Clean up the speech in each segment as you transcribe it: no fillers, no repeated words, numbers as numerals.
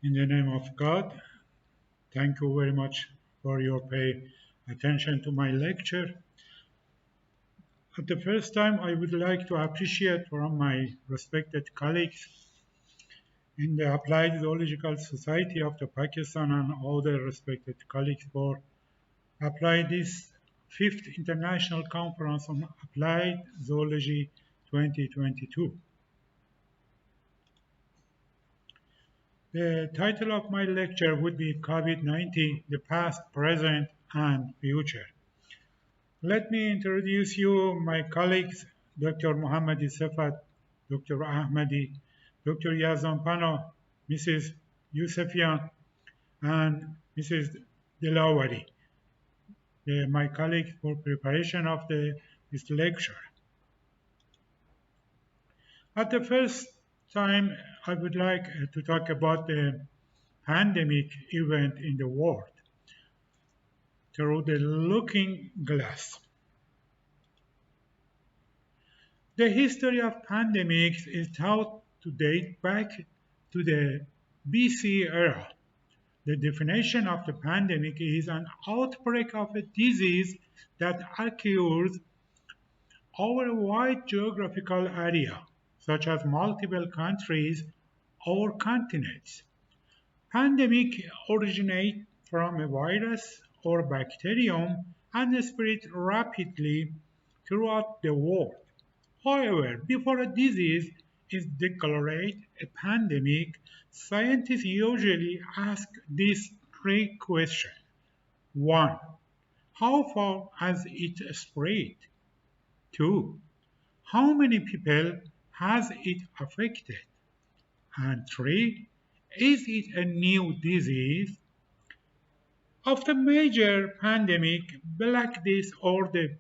In the name of God, thank you very much for your pay attention to my lecture. At the first time, I would like to appreciate from my respected colleagues in the Applied Zoological Society of the Pakistan and other respected colleagues for applying this fifth international conference on applied zoology 2022. The title of my lecture would be COVID-19, the past, present, and future. Let me introduce you my colleagues, Dr. Mohammad, Dr. Ahmadi, Dr. Yazan Pano, Mrs. Yusefian, and Mrs. Delawari, my colleagues for preparation of this lecture. At the first time, I would like to talk about the pandemic event in the world through the looking glass. The history of pandemics is thought to date back to the BC era. The definition of the pandemic is an outbreak of a disease that occurs over a wide geographical area, such as multiple countries or continents. Pandemic originate from a virus or bacterium and spread rapidly throughout the world. However, before a disease is declared a pandemic, scientists usually ask these three questions. 1. How far has it spread? 2. How many people has it affected? And 3. Is it a new disease? After major pandemic, Black Death or the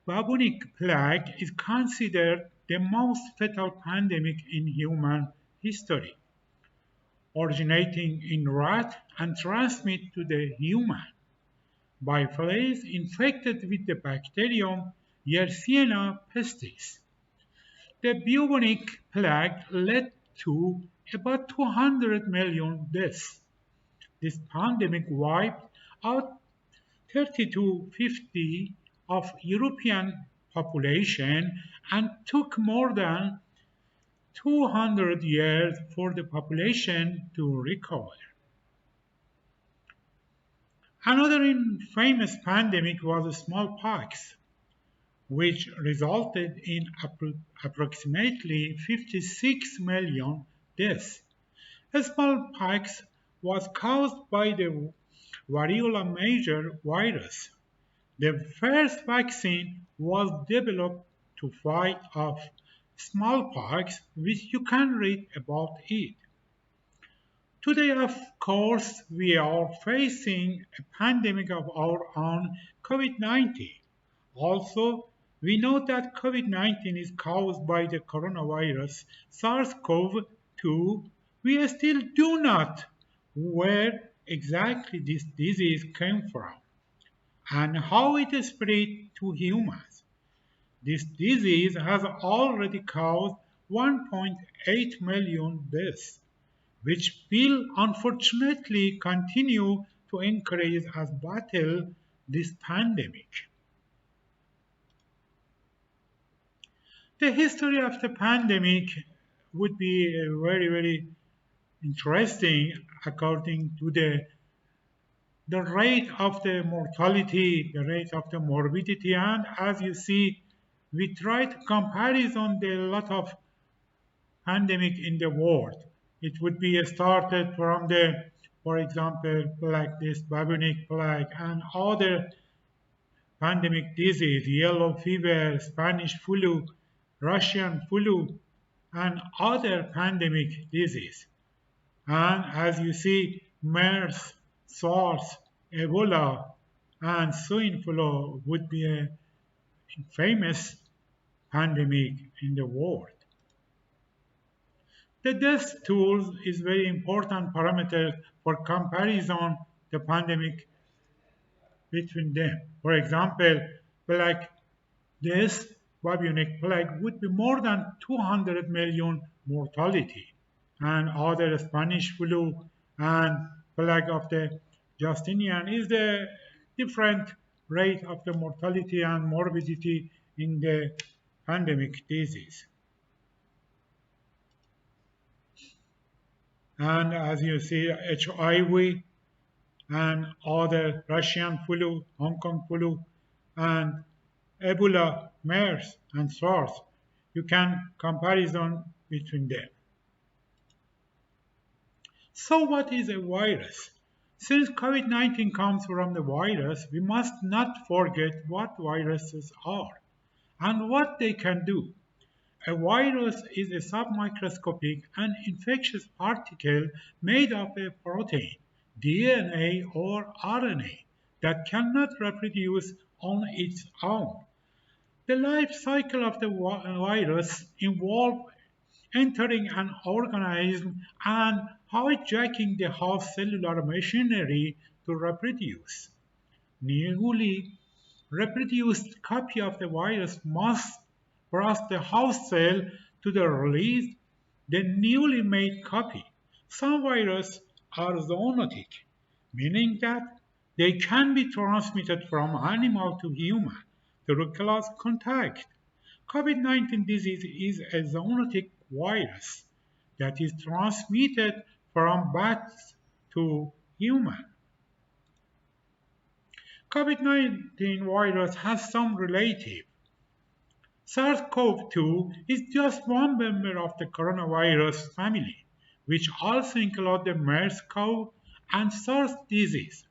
bubonic plague is considered the most fatal pandemic in human history, originating in rat and transmitted to the human by fleas infected with the bacterium Yersinia pestis. The bubonic plague led to about 200 million deaths. This pandemic wiped out 30 to 50 of European population and took more than 200 years for the population to recover. Another famous pandemic was smallpox, which resulted in approximately 56 million deaths. Smallpox was caused by the variola major virus. The first vaccine was developed to fight off smallpox, which you can read about it. Today, of course, we are facing a pandemic of our own, COVID-19. Also, we know that COVID-19 is caused by the coronavirus SARS-CoV-2. We still do not know where exactly this disease came from and how it spread to humans. This disease has already caused 1.8 million deaths, which will unfortunately continue to increase as battle this pandemic. The history of the pandemic would be very interesting according to the rate of the mortality, the rate of the morbidity, and as you see, we tried comparison the lot of pandemic in the world. It would be started from the, for example, like this bubonic plague and other pandemic disease, yellow fever, Spanish flu, Russian flu, and other pandemic disease. And as you see, MERS, SARS, Ebola, and swine flu would be a famous pandemic in the world. The death toll is very important parameter for comparison the pandemic between them. For example, like this bubonic plague would be more than 200 million mortality. and other Spanish flu and plague of the Justinian is the different rate of the mortality and morbidity in the pandemic disease. And as you see, HIV and other Russian flu, Hong Kong flu, and Ebola, MERS, and SARS. You can comparison between them. So what is a virus? Since COVID-19 comes from the virus, we must not forget what viruses are and what they can do. A virus is a submicroscopic and infectious particle made of a protein, DNA or RNA that cannot reproduce on its own. The life cycle of the virus involves entering an organism and hijacking the host cellular machinery to reproduce. Newly reproduced copy of the virus must cross the host cell to the release the newly made copy. Some viruses are zoonotic, meaning that they can be transmitted from animal to human through close contact. COVID-19 disease is a zoonotic virus that is transmitted from bats to human. COVID-19 virus has some relative. SARS-CoV-2 is just one member of the coronavirus family, which also includes the MERS-CoV and SARS disease.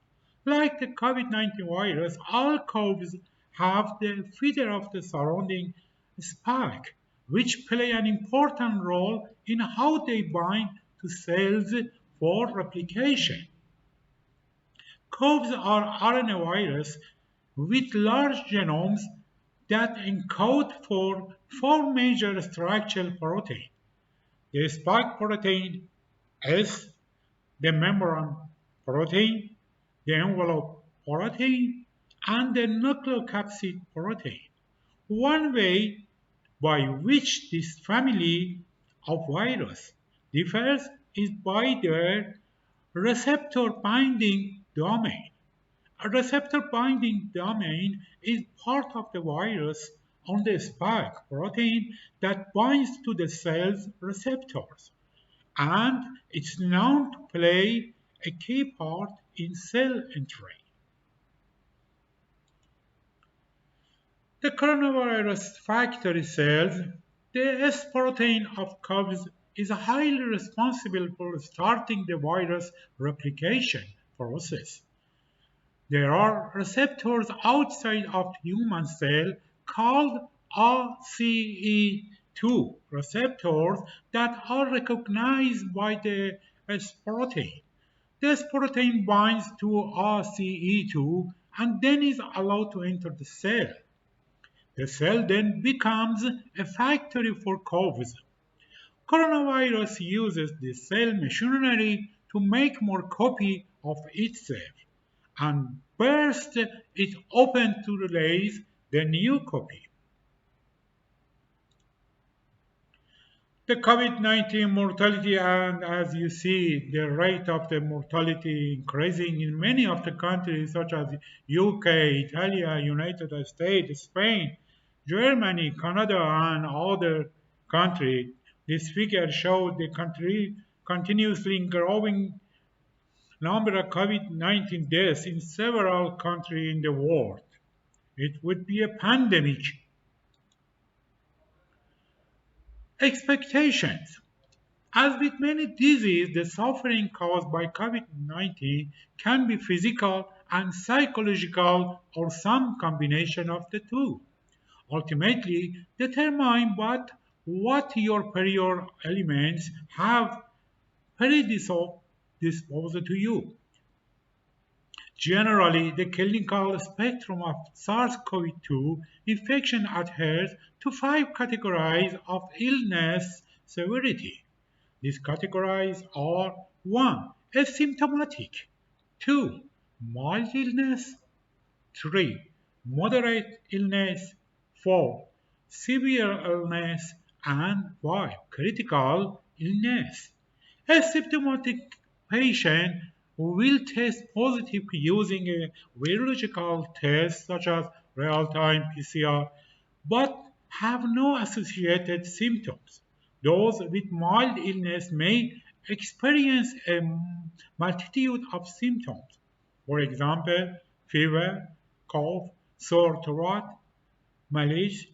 Like the COVID-19 virus, all CoVs have the feeder of the surrounding spike, which play an important role in how they bind to cells for replication. CoVs are RNA viruses with large genomes that encode for four major structural proteins: the spike protein S, the membrane protein, the envelope protein, and the nucleocapsid protein. One way by which this family of virus differs is by their receptor binding domain. A receptor binding domain is part of the virus on the spike protein that binds to the cell's receptors, and it's known to play a key part in cell entry. The coronavirus factory cells, the S protein of COVs, is highly responsible for starting the virus replication process. There are receptors outside of human cell called ACE2 receptors that are recognized by the S protein. This protein binds to ACE2 and then is allowed to enter the cell. The cell then becomes a factory for COVs. Coronavirus uses the cell machinery to make more copy of itself and burst it open to release the new copy. The COVID-19 mortality, and as you see, the rate of the mortality increasing in many of the countries such as UK, Italy, United States, Spain, Germany, Canada, and other countries. This figure shows the country continuously growing number of COVID-19 deaths in several countries in the world. It would be a pandemic. Expectations. As with many diseases, the suffering caused by COVID-19 can be physical and psychological or some combination of the two. Ultimately, determine what your prior elements have predisposed to you. Generally, the clinical spectrum of SARS-CoV-2 infection adheres to five categories of illness severity. These categories are 1. Asymptomatic, 2. Mild illness, 3. Moderate illness, 4. Severe illness, and 5. Critical illness. A symptomatic patient will test positive using a virological test such as real-time PCR, but have no associated symptoms. Those with mild illness may experience a multitude of symptoms. For example, fever, cough, sore throat, malaise,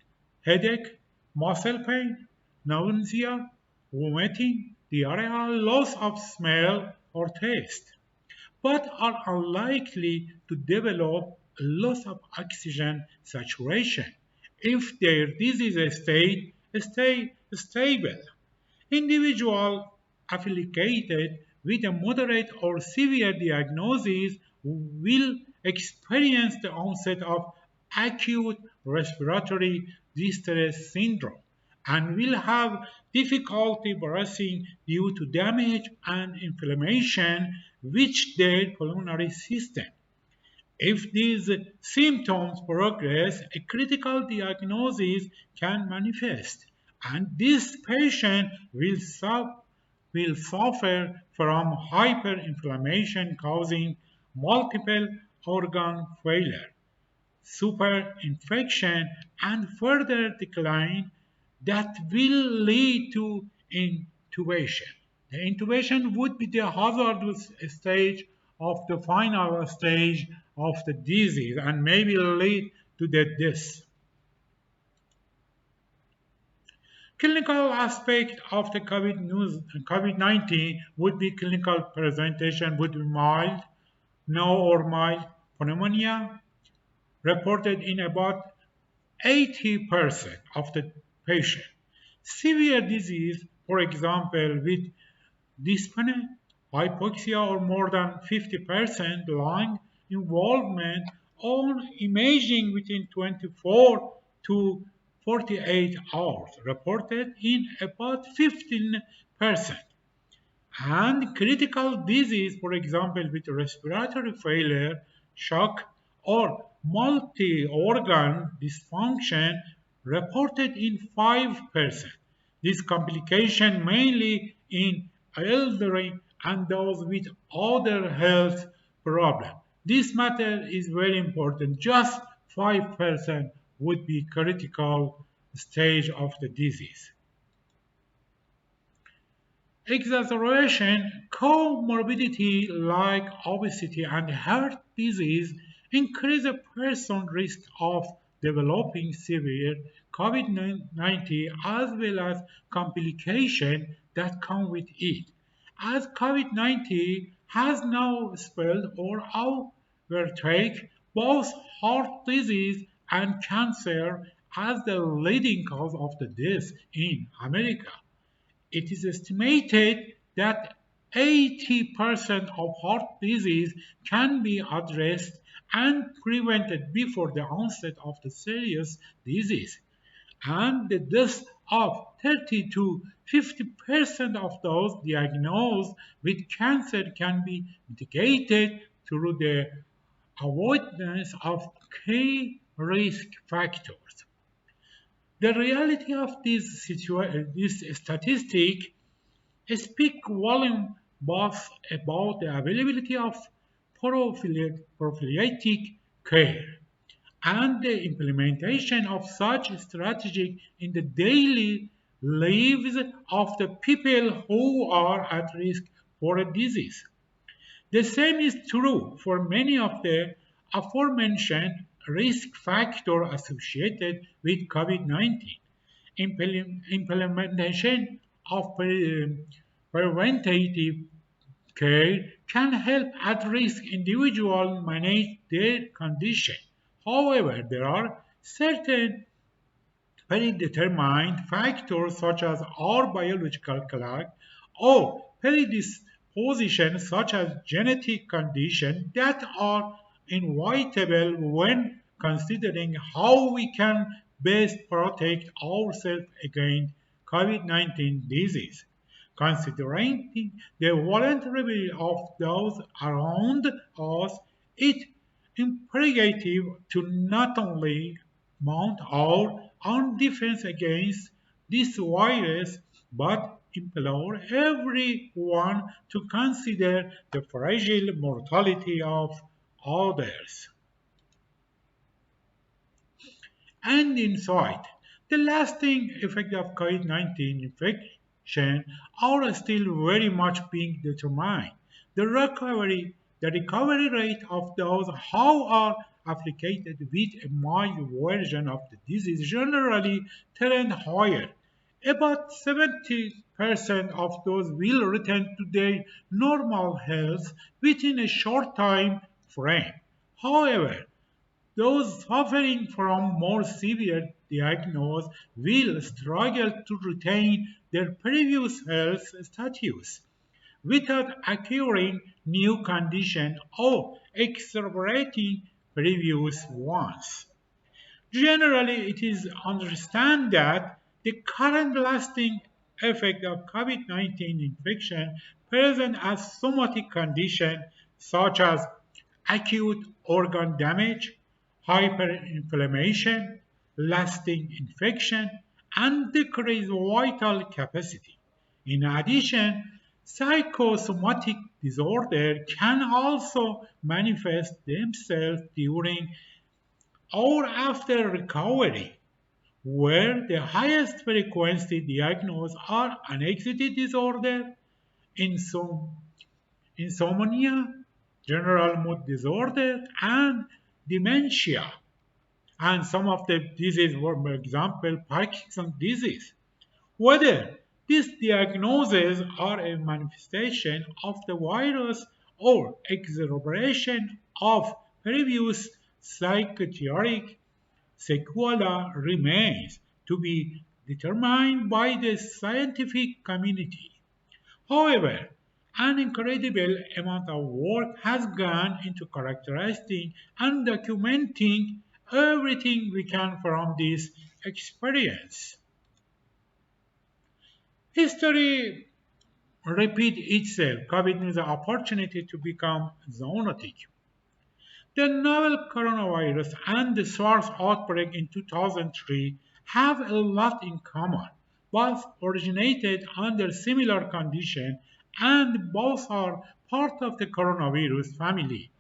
headache, muscle pain, nausea, vomiting, diarrhea, loss of smell or taste, but are unlikely to develop a loss of oxygen saturation if their disease state stay stable. Individuals affiliated with a moderate or severe diagnosis will experience the onset of acute respiratory distress syndrome and will have difficulty breathing due to damage and inflammation which their pulmonary system. If these symptoms progress, a critical diagnosis can manifest, and this patient will suffer from hyperinflammation causing multiple organ failure, superinfection, and further decline that will lead to intubation. The intubation would be the hazardous stage of the final stage of the disease and maybe lead to the death. Clinical aspect of the COVID-19 would be clinical presentation would be mild, no or mild pneumonia, reported in about 80% of the patient. Severe disease, for example, with dyspnea, hypoxia, or more than 50% lung involvement on imaging within 24 to 48 hours, reported in about 15%. And critical disease, for example, with respiratory failure, shock, or multi organ dysfunction, reported in 5%. This complication mainly in elderly and those with other health problems. This matter is very important. Just 5% would be critical stage of the disease. Exacerbation, comorbidity like obesity and heart disease increase a person's risk of developing severe COVID-19 as well as complications that come with it. As COVID-19 has now spread or overtake both heart disease and cancer as the leading cause of the death in America. It is estimated that 80% of heart disease can be addressed and prevented before the onset of the serious disease, and the death of 30 to 50% of those diagnosed with cancer can be mitigated through the avoidance of key risk factors. The reality of this statistic speak volume both about the availability of prophylactic care and the implementation of such strategy in the daily lives of the people who are at risk for a disease. The same is true for many of the aforementioned risk factors associated with COVID-19. Implementation of preventative care can help at-risk individuals manage their condition. However, there are certain predetermined factors such as our biological clock or predisposition such as genetic condition that are inevitable when considering how we can best protect ourselves against COVID-19 disease. Considering the vulnerability of those around us, it imperative to not only mount our own defense against this virus, but implore everyone to consider the fragile mortality of others. And inside, the lasting effect of COVID-19 infection are still very much being determined. The recovery rate of those who are afflicted with a mild version of the disease generally trend higher. About 70% of those will return to their normal health within a short time frame. However, those suffering from more severe diagnosis will struggle to retain their previous health status without acquiring new conditions or exacerbating previous ones. Generally, it is understood that the current lasting effect of COVID-19 infection present as somatic conditions such as acute organ damage, hyperinflammation, lasting infection, and decreased vital capacity. In addition, psychosomatic disorder can also manifest themselves during or after recovery, where the highest frequency diagnosed are anxiety disorder, insom- insomnia, general mood disorder, and dementia. And some of the diseases were, for example, Parkinson's disease. Whether these diagnoses are a manifestation of the virus or exacerbation of previous psychiatric sequela remains to be determined by the scientific community. However, an incredible amount of work has gone into characterizing and documenting everything we can from this experience. History repeats itself, giving the opportunity to become zoonotic. The novel coronavirus and the SARS outbreak in 2003 have a lot in common. Both originated under similar conditions and both are part of the coronavirus family.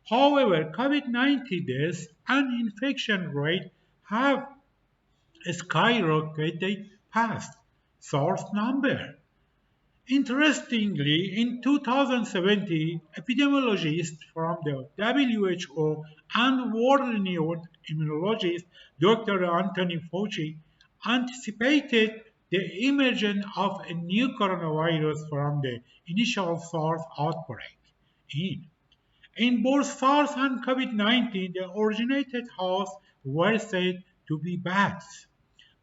However, COVID-19 deaths and infection rate have skyrocketed past SARS number. Interestingly, in 2017, epidemiologists from the WHO and world-renowned immunologist Dr. Anthony Fauci anticipated the emergence of a new coronavirus from the initial SARS outbreak. In both SARS and COVID-19, the originated hosts were said to be bats.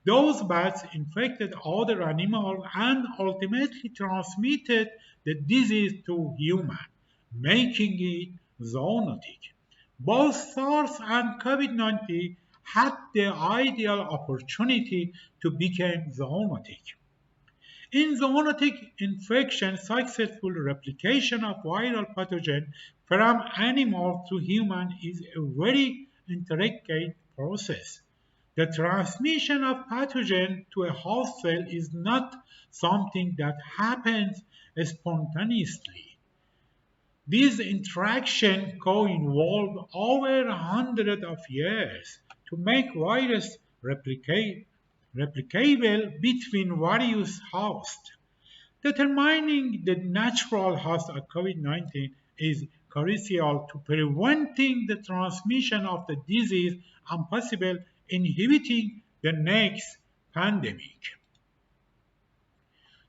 Those bats infected other animals and ultimately transmitted the disease to humans, making it zoonotic. Both SARS and COVID-19 had the ideal opportunity to become zoonotic. In zoonotic infection, successful replication of viral pathogen from animal to human is a very intricate process. The transmission of pathogen to a host cell is not something that happens spontaneously. These interactions co-involve over hundreds of years to make virus replicable between various hosts. Determining the natural host of COVID-19 is crucial to preventing the transmission of the disease and possible inhibiting the next pandemic.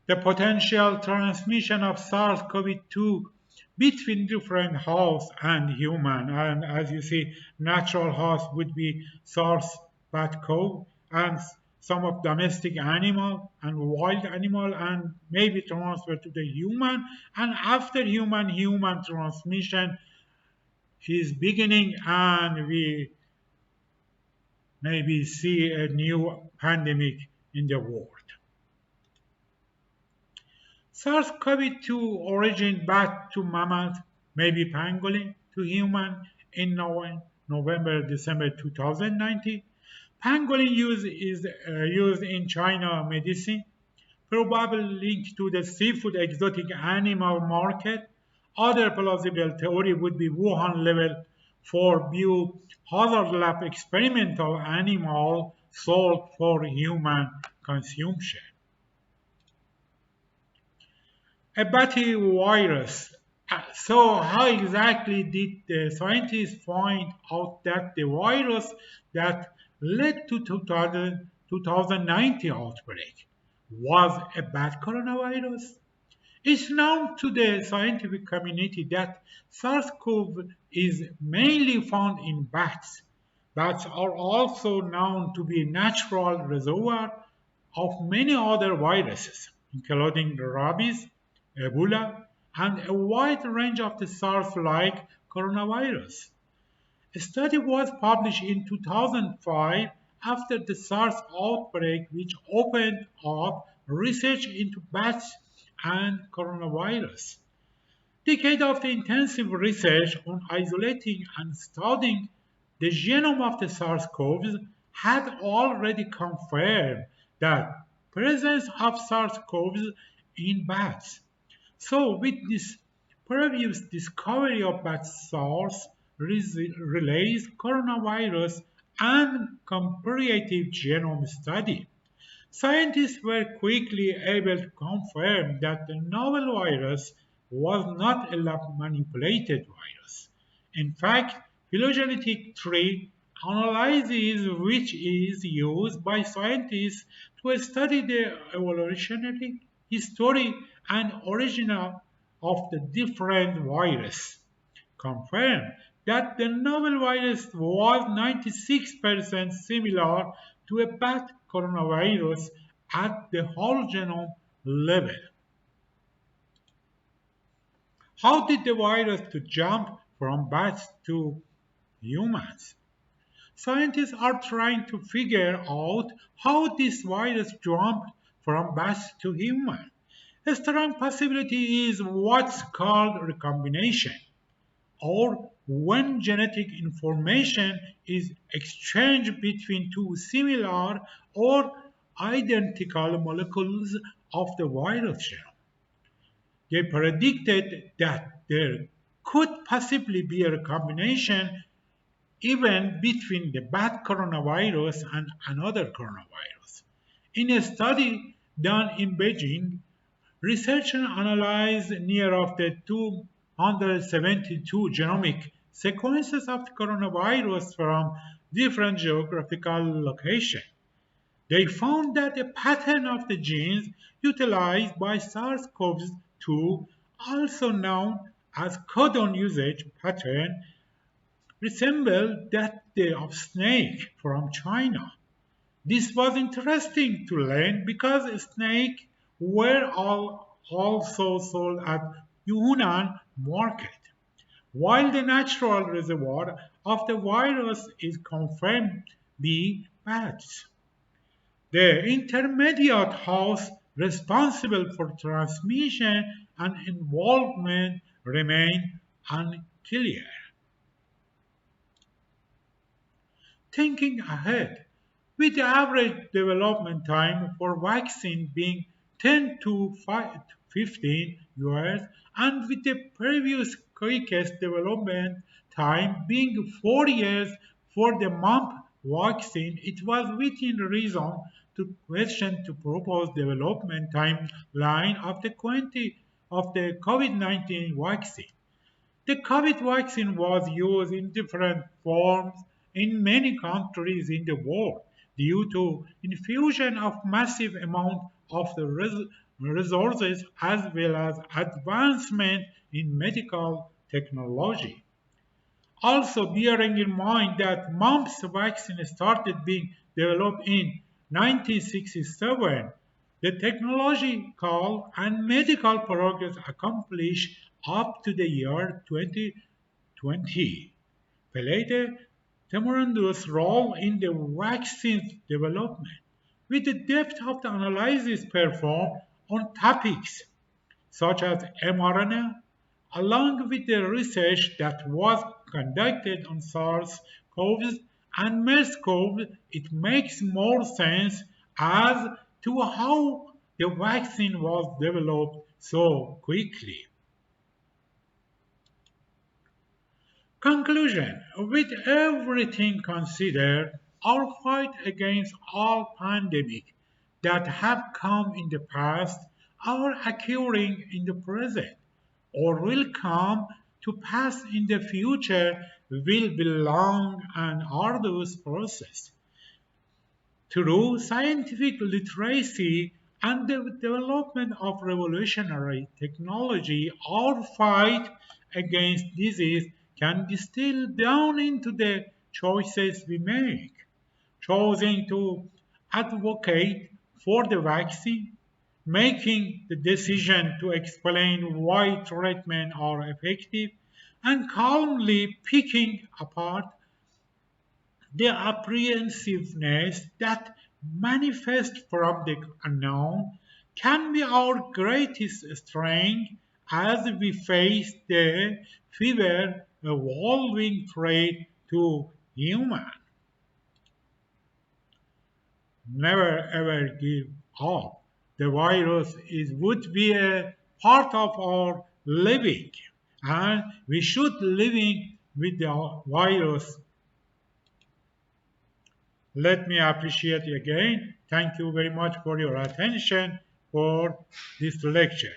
The potential transmission of SARS-CoV-2 between different hosts and human, and as you see, natural host would be SARS-CoV and some of domestic animal and wild animal and maybe transfer to the human, and after human transmission is beginning and we maybe see a new pandemic in the world. SARS-CoV-2 origin back to mammoth, maybe pangolin, to human in November-December 2019. Pangolin use is used in China medicine. probably linked to the seafood exotic animal market. Other plausible theory would be Wuhan level 4 biohazard lab experimental animal sold for human consumption. A virus. So, how exactly did the scientists find out that the virus that led to 2019 outbreak was a bad coronavirus? It's known to the scientific community that SARS-CoV is mainly found in bats. Bats are also known to be natural reservoir of many other viruses, including rabies, Ebola, and a wide range of the SARS-like coronavirus. A study was published in 2005 after the SARS outbreak, which opened up research into bats and coronavirus. Decades of the intensive research on isolating and studying the genome of the SARS-CoV had already confirmed the presence of SARS-CoV in bats. So, with this previous discovery of bat SARS, relays, coronavirus, and comparative genome study, scientists were quickly able to confirm that the novel virus was not a lab manipulated virus. In fact, phylogenetic tree analysis, which is used by scientists to study the evolutionary history and origin of the different viruses, confirmed that the novel virus was 96% similar to a bat coronavirus at the whole genome level. How did the virus to jump from bats to humans? Scientists are trying to figure out how this virus jumped from bats to humans. A strong possibility is what's called recombination, or when genetic information is exchanged between two similar or identical molecules of the virus genome. They predicted that there could possibly be a recombination even between the bat coronavirus and another coronavirus. In a study done in Beijing, researchers analyzed near of the 272 genomic sequences of the coronavirus from different geographical locations. They found that the pattern of the genes utilized by SARS-CoV-2, also known as codon usage pattern, resembled that of snake from China. This was interesting to learn because snakes were also sold at Yunnan market, while the natural reservoir of the virus is confirmed be bats. The intermediate host responsible for transmission and involvement remain unclear. Thinking ahead, with the average development time for vaccine being 10 to 15 years, and with the previous quickest development time being 4 years for the mump vaccine, it was within reason to question the proposed development timeline of the COVID-19 vaccine. The COVID vaccine was used in different forms in many countries in the world due to infusion of massive amount of the resources as well as advancement in medical technology. Also bearing in mind that mumps vaccine started being developed in 1967, the technological and medical progress accomplished up to the year 2020 played a tremendous role in the vaccine development, with the depth of the analysis performed on topics such as mRNA, along with the research that was conducted on SARS-CoV and MERS-CoV, it makes more sense as to how the vaccine was developed so quickly. Conclusion: with everything considered, our fight against all pandemics that have come in the past, are occurring in the present, or will come to pass in the future, will be long and arduous process. Through scientific literacy and the development of revolutionary technology, our fight against disease can distill down into the choices we make. Choosing to advocate for the vaccine, making the decision to explain why treatments are effective, and calmly picking apart the apprehensiveness that manifests from the unknown can be our greatest strength as we face the fever evolving threat to human. Never ever give up. The virus would be a part of our living, and we should living with the virus. Let me appreciate you again. Thank you very much for your attention for this lecture.